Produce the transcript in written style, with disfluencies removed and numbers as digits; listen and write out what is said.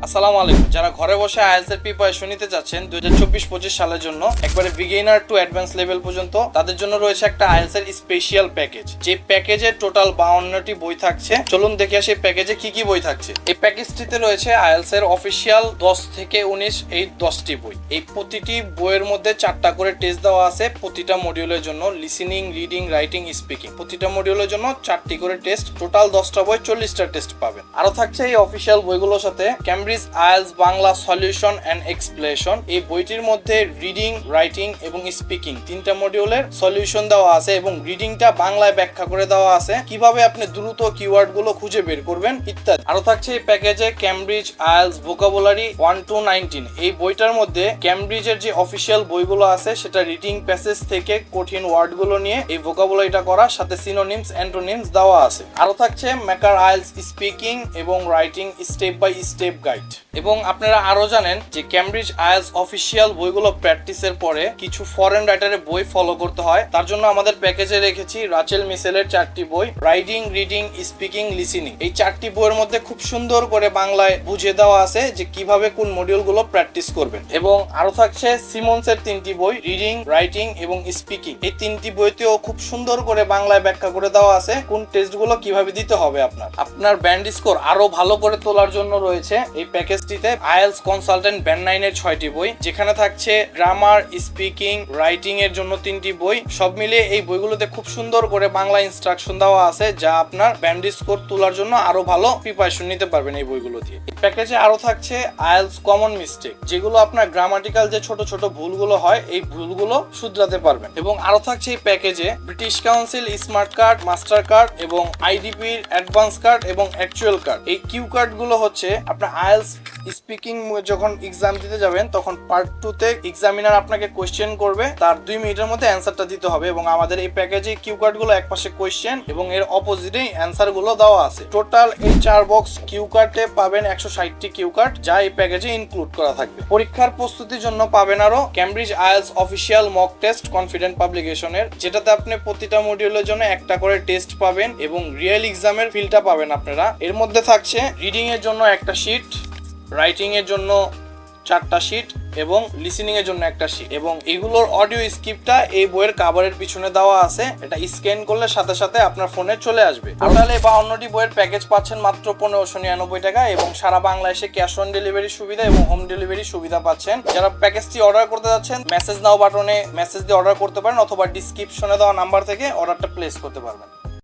আসসালামু আলাইকুম। যারা ঘরে বসে আইএলটিএস এর প্রিপারেশন নিতে যাচ্ছেন 2024-25 সালের জন্য একবারে বিগিনার টু অ্যাডভান্স লেভেল পর্যন্ত, তাদের জন্য রয়েছে একটা আইএলটিএস এর স্পেশাল প্যাকেজ। যে প্যাকেজে টোটাল 52টি বই থাকছে। চলুন দেখে আসি প্যাকেজে কি কি বই থাকছে। এই প্যাকেজটিতে রয়েছে আইএলটিএস এর অফিশিয়াল 10 থেকে 19 এই 10টি বই। এই প্রতিটি বইয়ের মধ্যে 4টা করে টেস্ট দেওয়া আছে প্রতিটা মডিউলের জন্য, লিসেনিং, রিডিং, রাইটিং, স্পিকিং। প্রতিটা মডিউলের জন্য 4টি করে টেস্ট, টোটাল 10টা বই, 40টা টেস্ট পাবেন। আরো থাকছে এই অফিশিয়াল বইগুলোর সাথে Cambridge IELTS Bangla solution and explanation. এই বইটির মধ্যে রিডিং, রাইটিং এবং স্পিকিং 3টা মডিউলের সলিউশন দেওয়া আছে এবং রিডিংটা বাংলায় ব্যাখ্যা করে দেওয়া আছে, কিভাবে আপনি দ্রুত কিওয়ার্ড গুলো খুঁজে বের করবেন ইত্যাদি। আরো থাকছে এই প্যাকেজে ক্যামব্রিজ আইএলটিএস ভোকাবুলারি 1 to 19। এই বইটার মধ্যে ক্যামব্রিজের যে অফিশিয়াল বইগুলো আছে সেটা রিডিং প্যাসেজ থেকে কঠিন ওয়ার্ড গুলো নিয়ে এই ভোকাবুলারিটা করা, সাথে সিনোনিমস, অ্যান্টোনিমস দেওয়া আছে। আরো থাকছে মেকার আইএলটিএস স্পিকিং এবং writing step by step guide. এবং আপনারা আরো জানেন যে ক্যামব্রিজ আইএলটিএস অফিশিয়াল বইগুলো প্র্যাকটিসের পরে কিছু ফরেন রাইটারের বই ফলো করতে হয়। তার জন্য আমাদের প্যাকেজে রেখেছি রাচেল মিসেলের 4টি বই, রাইটিং, রিডিং, স্পিকিং, লিসেনিং। এই 4টি বইয়ের মধ্যে খুব সুন্দর করে বাংলায় বুঝিয়ে দেওয়া আছে যে কিভাবে কোন মডিউলগুলো প্র্যাকটিস করবেন। এবং আরো থাকছে সিমন্সের 3টি বই, রিডিং, রাইটিং এবং স্পিকিং। এই 3টি বইতেও খুব সুন্দর করে বাংলায় ব্যাখ্যা করে দেওয়া আছে কোন টেস্টগুলো কিভাবে দিতে হবে। আপনার ব্যান্ড স্কোর আরো ভালো করে তোলার জন্য রয়েছে এই প্যাকেজটিতে আইএলটিএস কনসালটেন্ট ব্যান্ড 9 এর 6টি বই, যেখানে থাকছে গ্রামার, স্পিকিং, রাইটিং এর জন্য 3টি বই। সব মিলিয়ে এই বইগুলোতে খুব সুন্দর করে বাংলা ইনস্ট্রাকশন দেওয়া আছে, যা আপনার ব্যান্ড স্কোর তোলার জন্য আরো ভালো প্রিপারেশন নিতে পারবেন এই বইগুলো দিয়ে। এই প্যাকেজে আরো থাকছে আইএলটিএস কমন মিস্টেক, যেগুলো আপনার গ্রামাটিক্যাল যে ছোট ছোট ভুলগুলো হয় এই ভুলগুলো শুধরাতে পারবেন। এবং আরো থাকছে এই প্যাকেজে British council smart card, master card এবং আইডিপির অ্যাডভান্স কার্ড এবং অ্যাকচুয়াল কার্ড। এই কিউ কার্ড গুলো হচ্ছে আপনার আইএলটিএস স্পিকিং যখন এক্সাম দিতে যাবেন তখন পার্ট 2 তে এক্সামিনার আপনাকে কোশ্চেন করবে, তার 2 মিনিটের মধ্যে অ্যান্সারটা দিতে হবে। এবং আমাদের এই প্যাকেজে কিউ কার্ড গুলো একপাশে কোশ্চেন এবং এর অপোজিটে অ্যান্সার গুলো দেওয়া আছে। টোটাল এই 4 বক্স কিউ কার্ডে পাবেন 160টি কিউ কার্ড, যা এই প্যাকেজে ইনক্লুড করা থাকবে। পরীক্ষার প্রস্তুতির জন্য পাবেন আরো Cambridge IELTS official mock test confident পাবলিকেশনের, যেটাতে আপনি প্রতিটা মডিউলের জন্য একটা করে টেস্ট পাবেন এবং রিয়েল এক্সামের ফিলটা পাবেন আপনারা। এর মধ্যে থাকছে রিডিং এর জন্য একটা শীট, রাইটিং এর জন্য 4টা শীট এবং লিসেনিং এর জন্য একটা শীট। এবং এগুলোর অডিও স্ক্রিপ্টটা এই বইয়ের কভারের পিছনে দেওয়া আছে, এটা স্ক্যান করলে সাথে সাথে আপনার ফোনে চলে আসবে। টোটালে 52টি বইয়ের প্যাকেজ পাচ্ছেন মাত্র 1599 টাকা এবং সারা বাংলাদেশে ক্যাশ অন ডেলিভারি সুবিধা এবং হোম ডেলিভারি সুবিধা পাচ্ছেন। যারা প্যাকেজটি অর্ডার করতে যাচ্ছেন মেসেজ নাও বাটনে মেসেজ দিয়ে অর্ডার করতে পারেন, অথবা ডিসক্রিপশনে দেওয়া নাম্বার থেকে অর্ডারটা প্লেস করতে পারবেন।